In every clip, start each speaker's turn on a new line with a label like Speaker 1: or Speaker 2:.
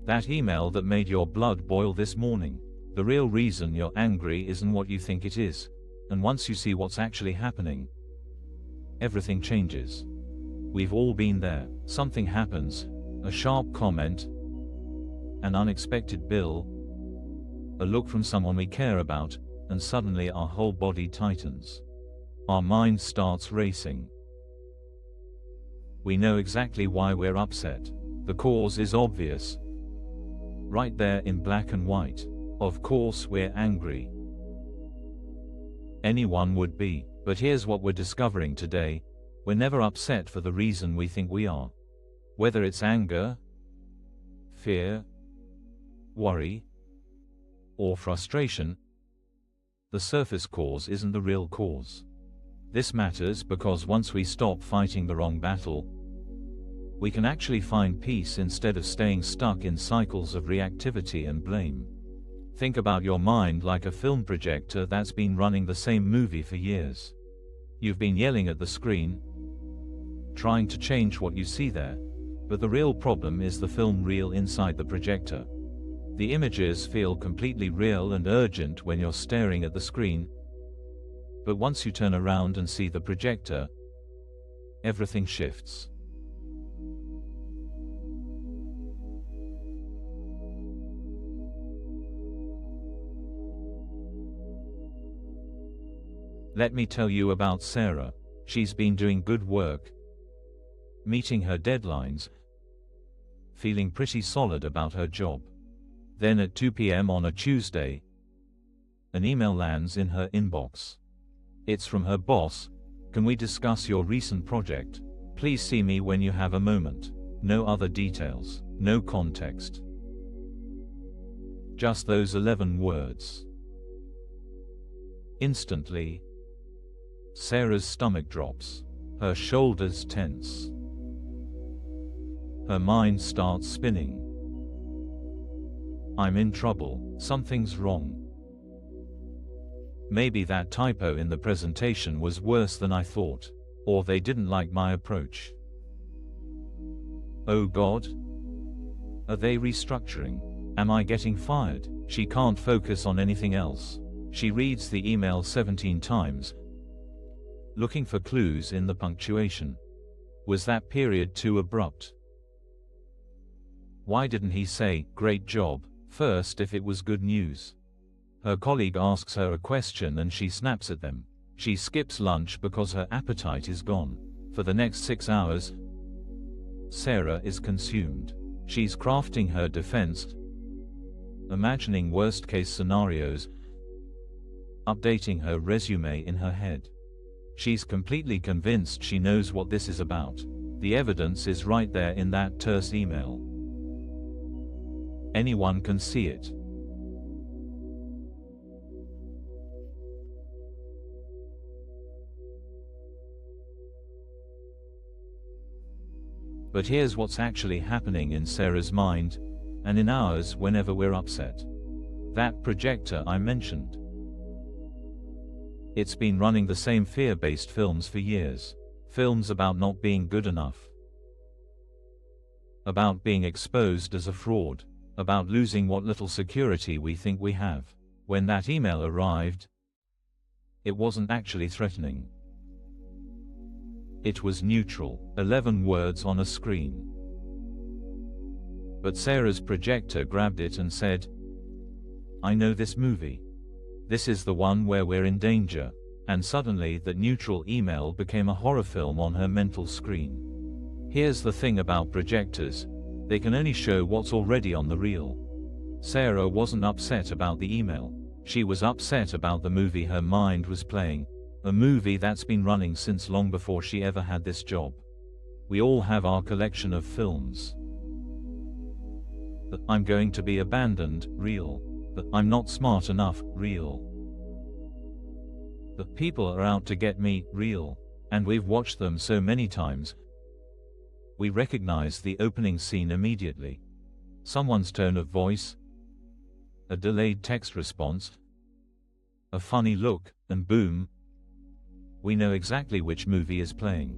Speaker 1: That email that made your blood boil this morning. The real reason you're angry isn't what you think it is. And once you see what's actually happening, everything changes. We've all been there. Something happens, a sharp comment, an unexpected bill, a look from someone we care about, and suddenly our whole body tightens. Our mind starts racing. We know exactly why we're upset. The cause is obvious. Right there in black and white. Of course we're angry. Anyone would be. But here's what we're discovering today. We're never upset for the reason we think we are. Whether it's anger, fear, worry, or frustration, the surface cause isn't the real cause. This matters because once we stop fighting the wrong battle, we can actually find peace instead of staying stuck in cycles of reactivity and blame. Think about your mind like a film projector that's been running the same movie for years. You've been yelling at the screen, trying to change what you see there. But the real problem is the film reel inside the projector. The images feel completely real and urgent when you're staring at the screen. But once you turn around and see the projector, everything shifts. Let me tell you about Sarah. She's been doing good work, meeting her deadlines, feeling pretty solid about her job. Then at 2 p.m. on a Tuesday, an email lands in her inbox. It's from her boss. Can we discuss your recent project? Please see me when you have a moment. No other details, no context. Just those 11 words. Instantly, Sarah's stomach drops. Her shoulders tense. Her mind starts spinning. I'm in trouble. Something's wrong. Maybe that typo in the presentation was worse than I thought. Or they didn't like my approach. Oh God? Are they restructuring? Am I getting fired? She can't focus on anything else. She reads the email 17 times, looking for clues in the punctuation. Was that period too abrupt? Why didn't he say, "Great job," first if it was good news? Her colleague asks her a question and she snaps at them. She skips lunch because her appetite is gone. For the next 6 hours, Sarah is consumed. She's crafting her defense, imagining worst-case scenarios, updating her resume in her head. She's completely convinced she knows what this is about. The evidence is right there in that terse email. Anyone can see it. But here's what's actually happening in Sarah's mind, and in ours whenever we're upset. That projector I mentioned. It's been running the same fear-based films for years. Films about not being good enough. About being exposed as a fraud. About losing what little security we think we have. When that email arrived, it wasn't actually threatening. It was neutral, 11 words on a screen. But Sarah's projector grabbed it and said, "I know this movie. This is the one where we're in danger." And suddenly that neutral email became a horror film on her mental screen. Here's the thing about projectors. They can only show what's already on the reel. Sarah wasn't upset about the email. She was upset about the movie her mind was playing. A movie that's been running since long before she ever had this job. We all have our collection of films. That I'm going to be abandoned, real. That I'm not smart enough, real. That people are out to get me, real. And we've watched them so many times. We recognize the opening scene immediately. Someone's tone of voice, a delayed text response, a funny look, and boom, we know exactly which movie is playing.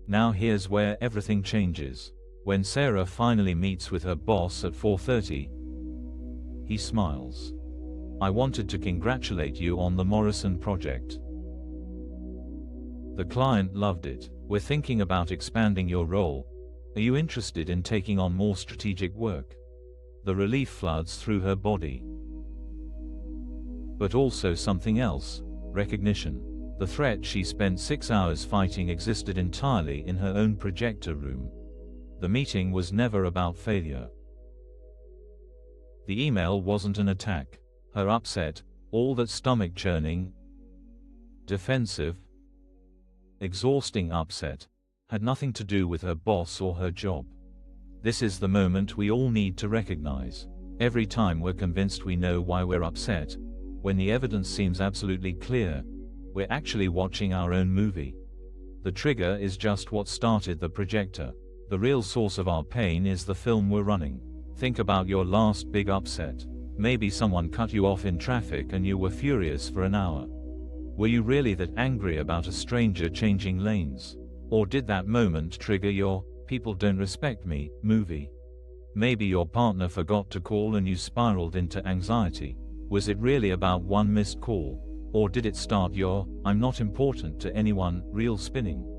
Speaker 1: Now here's where everything changes. When Sarah finally meets with her boss at 4:30, he smiles. "I wanted to congratulate you on the Morrison project. The client loved it. We're thinking about expanding your role. Are you interested in taking on more strategic work?" The relief floods through her body. But also something else: recognition. The threat she spent 6 hours fighting existed entirely in her own projector room. The meeting was never about failure. The email wasn't an attack. Her upset, all that stomach-churning, defensive, exhausting upset, had nothing to do with her boss or her job. This is the moment we all need to recognize. Every time we're convinced we know why we're upset, when the evidence seems absolutely clear, we're actually watching our own movie. The trigger is just what started the projector. The real source of our pain is the film we're running. Think about your last big upset. Maybe someone cut you off in traffic and you were furious for an hour. Were you really that angry about a stranger changing lanes? Or did that moment trigger your "people don't respect me" movie? Maybe your partner forgot to call and you spiraled into anxiety. Was it really about one missed call? Or did it start your "I'm not important to anyone" reel spinning?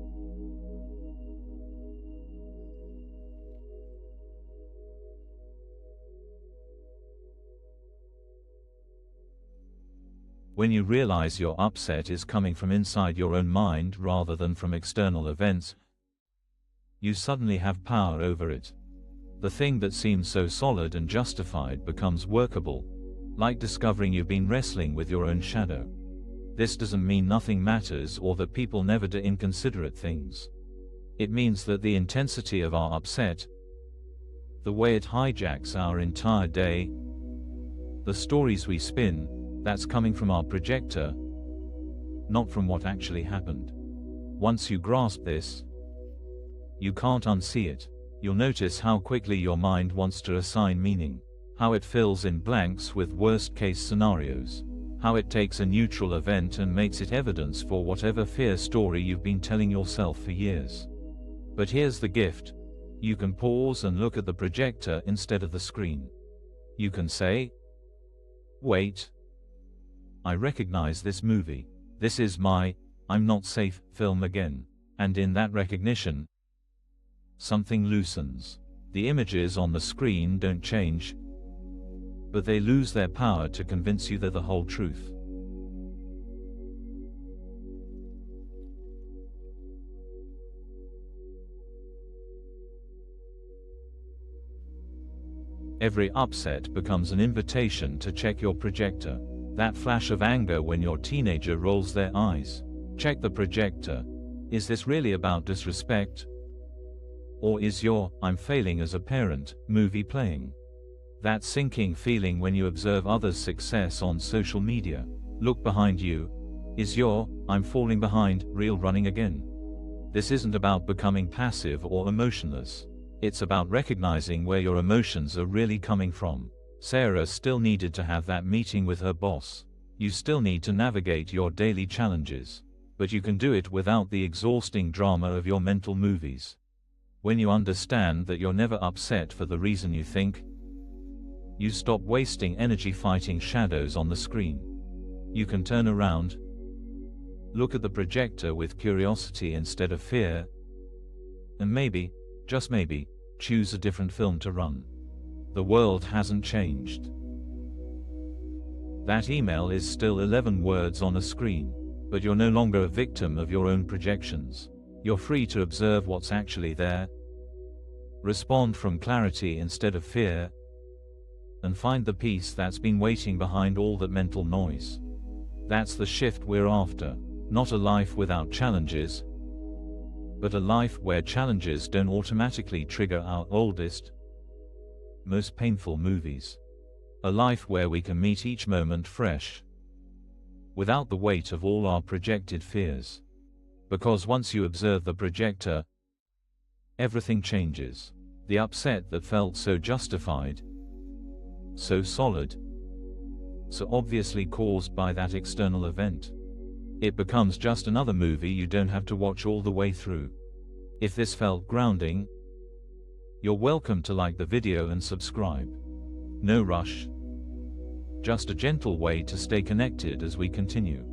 Speaker 1: When you realize your upset is coming from inside your own mind rather than from external events, you suddenly have power over it. The thing that seems so solid and justified becomes workable, like discovering you've been wrestling with your own shadow. This doesn't mean nothing matters or that people never do inconsiderate things. It means that the intensity of our upset, the way it hijacks our entire day, the stories we spin, that's coming from our projector, not from what actually happened. Once you grasp this, you can't unsee it. You'll notice how quickly your mind wants to assign meaning, how it fills in blanks with worst-case scenarios, how it takes a neutral event and makes it evidence for whatever fear story you've been telling yourself for years. But here's the gift. You can pause and look at the projector instead of the screen. You can say, "Wait, I recognize this movie. This is my I'm not safe film again." And in that recognition, something loosens. The images on the screen don't change, but they lose their power to convince you they're the whole truth. Every upset becomes an invitation to check your projector. That flash of anger when your teenager rolls their eyes. Check the projector. Is this really about disrespect? Or is your "I'm failing as a parent" movie playing? That sinking feeling when you observe others' success on social media. Look behind you. Is your "I'm falling behind" reel running again? This isn't about becoming passive or emotionless. It's about recognizing where your emotions are really coming from. Sarah still needed to have that meeting with her boss. You still need to navigate your daily challenges. But you can do it without the exhausting drama of your mental movies. When you understand that you're never upset for the reason you think, you stop wasting energy fighting shadows on the screen. You can turn around, look at the projector with curiosity instead of fear, and maybe, just maybe, choose a different film to run. The world hasn't changed. That email is still 11 words on a screen, but you're no longer a victim of your own projections. You're free to observe what's actually there, respond from clarity instead of fear, and find the peace that's been waiting behind all that mental noise. That's the shift we're after. Not a life without challenges, but a life where challenges don't automatically trigger our oldest, most painful movies. A life where we can meet each moment fresh, without the weight of all our projected fears. Because once you observe the projector, everything changes. The upset that felt so justified, so solid, so obviously caused by that external event, it becomes just another movie you don't have to watch all the way through. If this felt grounding, you're welcome to like the video and subscribe. No rush. Just a gentle way to stay connected as we continue.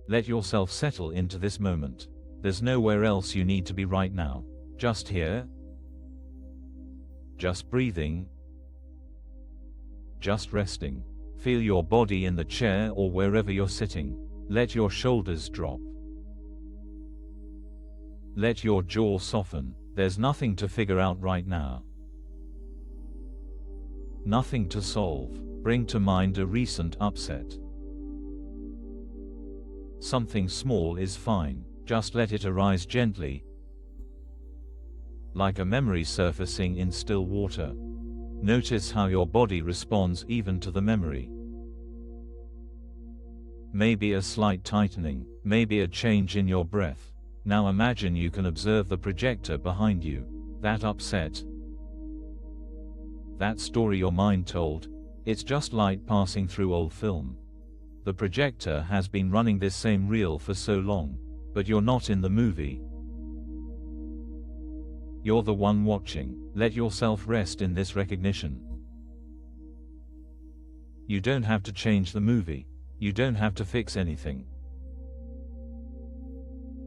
Speaker 1: Let yourself settle into this moment. There's nowhere else you need to be right now. Just here. Just breathing. Just resting. Feel your body in the chair or wherever you're sitting. Let your shoulders drop. Let your jaw soften. There's nothing to figure out right now. Nothing to solve. Bring to mind a recent upset. Something small is fine. Just let it arise gently, like a memory surfacing in still water. Notice how your body responds even to the memory. Maybe a slight tightening, maybe a change in your breath. Now imagine you can observe the projector behind you. That upset, that story your mind told, it's just light passing through old film. The projector has been running this same reel for so long, but you're not in the movie. You're the one watching. Let yourself rest in this recognition. You don't have to change the movie. You don't have to fix anything.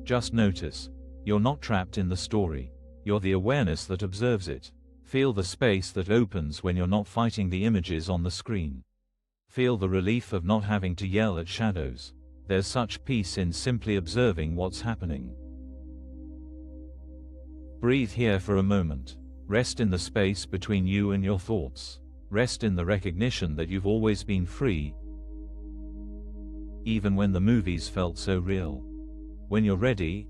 Speaker 1: Just notice. You're not trapped in the story. You're the awareness that observes it. Feel the space that opens when you're not fighting the images on the screen. Feel the relief of not having to yell at shadows. There's such peace in simply observing what's happening. Breathe here for a moment. Rest in the space between you and your thoughts. Rest in the recognition that you've always been free, even when the movies felt so real. When you're ready,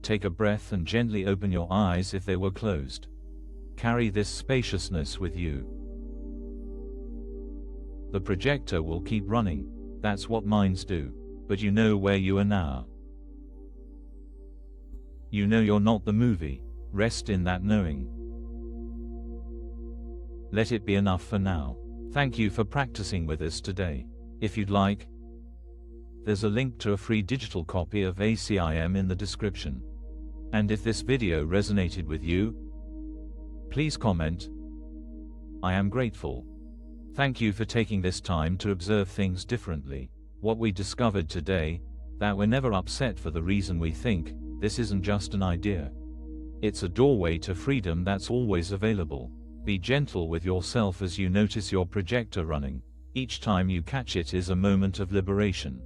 Speaker 1: take a breath and gently open your eyes if they were closed. Carry this spaciousness with you. The projector will keep running. That's what minds do. But you know where you are now. You know you're not the movie. Rest in that knowing. Let it be enough for now. Thank you for practicing with us today. If you'd like, there's a link to a free digital copy of ACIM in the description. And if this video resonated with you, please comment. I am grateful. Thank you for taking this time to observe things differently. What we discovered today, that we're never upset for the reason we think. This isn't just an idea. It's a doorway to freedom that's always available. Be gentle with yourself as you notice your projector running. Each time you catch it is a moment of liberation.